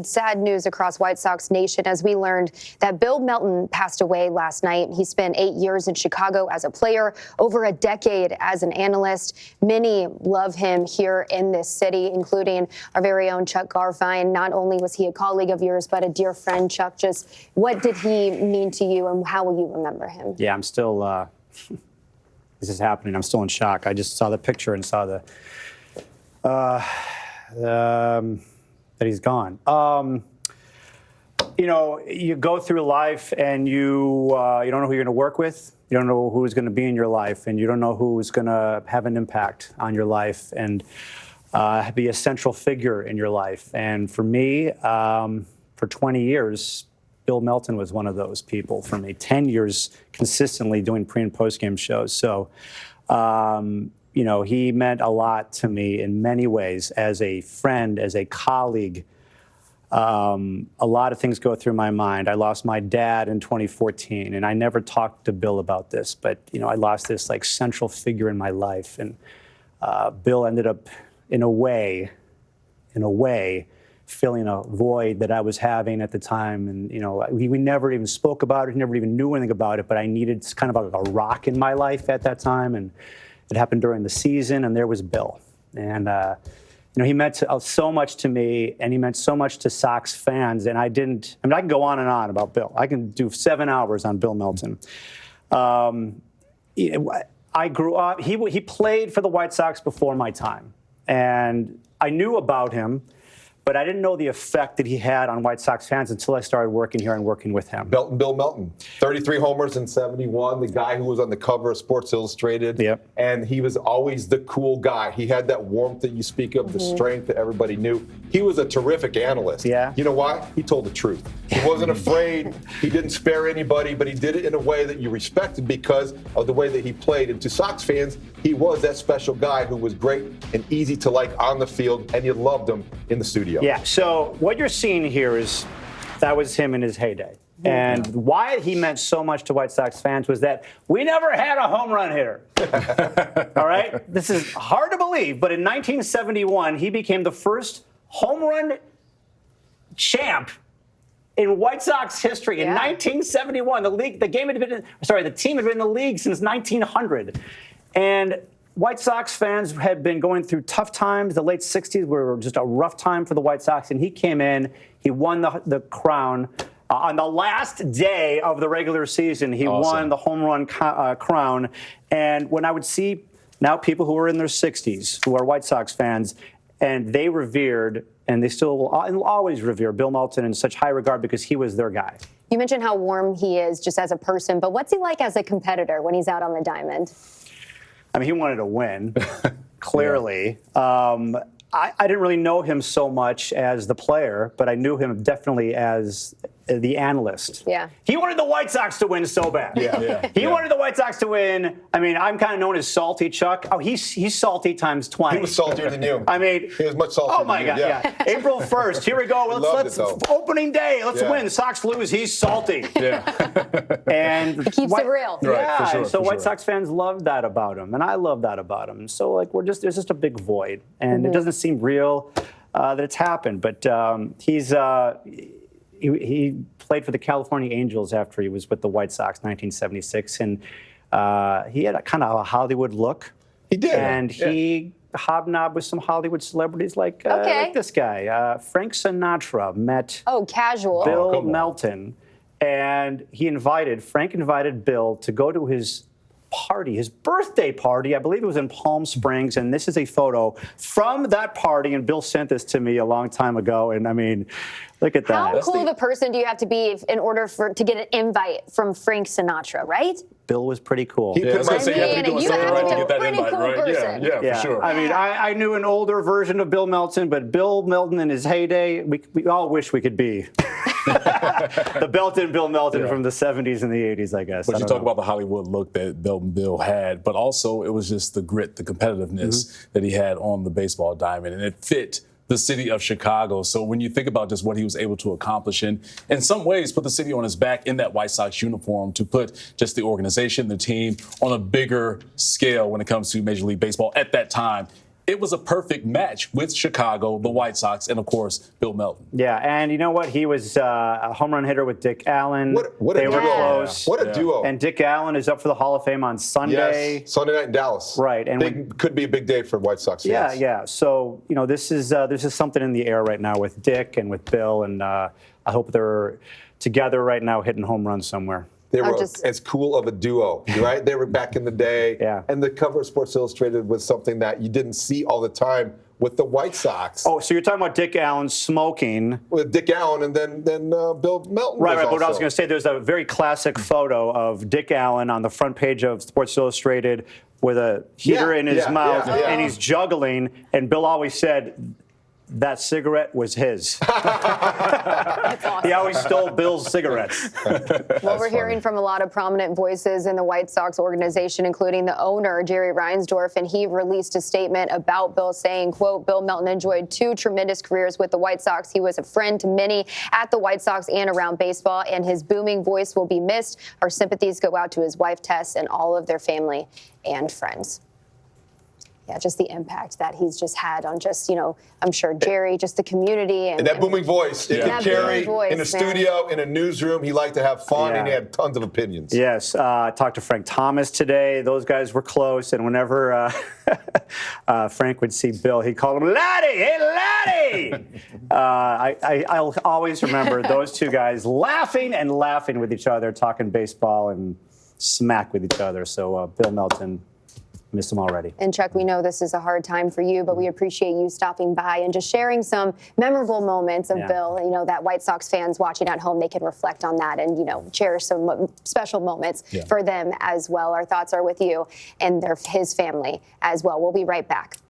Sad news across White Sox Nation as we learned that Bill Melton passed away last night. He spent 8 years in Chicago as a player, over a decade as an analyst. Many love him here in this city, including our very own Chuck Garfien. Not only was he a colleague of yours, but a dear friend. Chuck, just what did he mean to you and how will you remember him? Yeah, I'm still, this is happening. I'm still in shock. I just saw the picture and saw that he's gone. You go through life and you don't know who you're going to work with. You don't know who's going to be in your life, and you don't know who's going to have an impact on your life and be a central figure in your life. And for me, for 20 years, Bill Melton was one of those people for me. 10 years consistently doing pre- and post-game shows. So, he meant a lot to me in many ways as a friend, as a colleague. A lot of things go through my mind. I lost my dad in 2014, and I never talked to Bill about this, but, I lost this central figure in my life. And Bill ended up, in a way, filling a void that I was having at the time. And, we never even spoke about it, never even knew anything about it, but I needed kind of a rock in my life at that time. And it happened during the season, and there was Bill. And, he meant so much to me, and he meant so much to Sox fans. And I can go on and on about Bill. I can do 7 hours on Bill Melton. I grew up, he played for the White Sox before my time. And I knew about him, but I didn't know the effect that he had on White Sox fans until I started working here and working with him. Bill Melton, 33 homers in 71, the guy who was on the cover of Sports Illustrated. Yep. And he was always the cool guy. He had that warmth that you speak of, the strength that everybody knew. He was a terrific analyst. Yeah. You know why? He told the truth. He wasn't afraid. He didn't spare anybody, but he did it in a way that you respected because of the way that he played. And to Sox fans, he was that special guy who was great and easy to like on the field, and you loved him in the studio. Yeah, so what you're seeing here is that was him in his heyday. And why he meant so much to White Sox fans was that we never had a home run hitter. All right? This is hard to believe, but in 1971, he became the first home run champ in White Sox history. In 1971, the team had been in the league since 1900. And White Sox fans had been going through tough times. The late 60s were just a rough time for the White Sox. And he came in, he won the crown. On the last day of the regular season, he won the home run crown. And when I would see now people who are in their 60s, who are White Sox fans, and they revered, and they still will always revere Bill Melton in such high regard because he was their guy. You mentioned how warm he is just as a person, but what's he like as a competitor when he's out on the diamond? I mean, he wanted to win, clearly. I didn't really know him so much as the player, but I knew him definitely as the analyst. Yeah. He wanted the White Sox to win so bad. He wanted the White Sox to win. I mean, I'm kind of known as Salty Chuck. Oh, he's salty times 20. He was saltier than you. I mean, he was much saltier than you. Oh, my God, yeah. April 1st, here we go. Let's opening day. Let's win. Sox lose. He's salty. And he keeps it real. Yeah, for sure, so White Sox fans love that about him, and I love that about him. So, there's just a big void, and it doesn't seem real that it's happened. But he played for the California Angels after he was with the White Sox, 1976, and he had a kind of a Hollywood look. He did, and he hobnobbed with some Hollywood celebrities like this guy. Frank Sinatra met casual Bill Melton, and Frank invited Bill to go to his party, his birthday party. I believe it was in Palm Springs, and this is a photo from that party, and Bill sent this to me a long time ago, and I mean, look at that. How cool of a person do you have to be in order to get an invite from Frank Sinatra, right? Bill was pretty cool. You have to be doing something right to get that invite, cool right? Person. Yeah, for sure. I mean, I knew an older version of Bill Melton, but Bill Melton in his heyday, we all wish we could be. The Beltin Bill Melton from the 70s and the 80s, I guess. But you talk about the Hollywood look that Bill had, but also it was just the grit, the competitiveness that he had on the baseball diamond, and it fit the city of Chicago. So when you think about just what he was able to accomplish and in some ways put the city on his back in that White Sox uniform to put just the organization, the team on a bigger scale when it comes to Major League Baseball at that time. it was a perfect match with Chicago, the White Sox, and of course, Bill Melton. Yeah, and you know what? He was a home run hitter with Dick Allen. What a they duo. were close. What a duo. And Dick Allen is up for the Hall of Fame on Sunday. Yes, Sunday night in Dallas. Right, and could be a big day for White Sox fans. Yeah. So this is something in the air right now with Dick and with Bill, and I hope they're together right now hitting home runs somewhere. They were as cool of a duo, right? They were back in the day. Yeah. And the cover of Sports Illustrated was something that you didn't see all the time with the White Sox. Oh, so you're talking about Dick Allen smoking. With Dick Allen and then Bill Melton. Right. But also. I was going to say there's a very classic photo of Dick Allen on the front page of Sports Illustrated with a heater in his mouth, and he's juggling. And Bill always said that cigarette was his. That's awesome. He always stole Bill's cigarettes. Well, we're hearing from a lot of prominent voices in the White Sox organization, including the owner, Jerry Reinsdorf, and he released a statement about Bill saying, quote, Bill Melton enjoyed 2 tremendous careers with the White Sox. He was a friend to many at the White Sox and around baseball, and his booming voice will be missed. Our sympathies go out to his wife, Tess, and all of their family and friends. Yeah, just the impact that he's just had on just, I'm sure Jerry, just the community. And that booming voice. It could carry in a studio, in a newsroom. He liked to have fun, and he had tons of opinions. Yes. I talked to Frank Thomas today. Those guys were close. And whenever Frank would see Bill, he'd call him, Laddie, hey, Laddie! I'll always remember those two guys laughing with each other, talking baseball and smack with each other. So Bill Melton, miss him already. And Chuck, we know this is a hard time for you, but we appreciate you stopping by and just sharing some memorable moments of Bill. That White Sox fans watching at home, they can reflect on that and, cherish some special moments for them as well. Our thoughts are with you and his family as well. We'll be right back.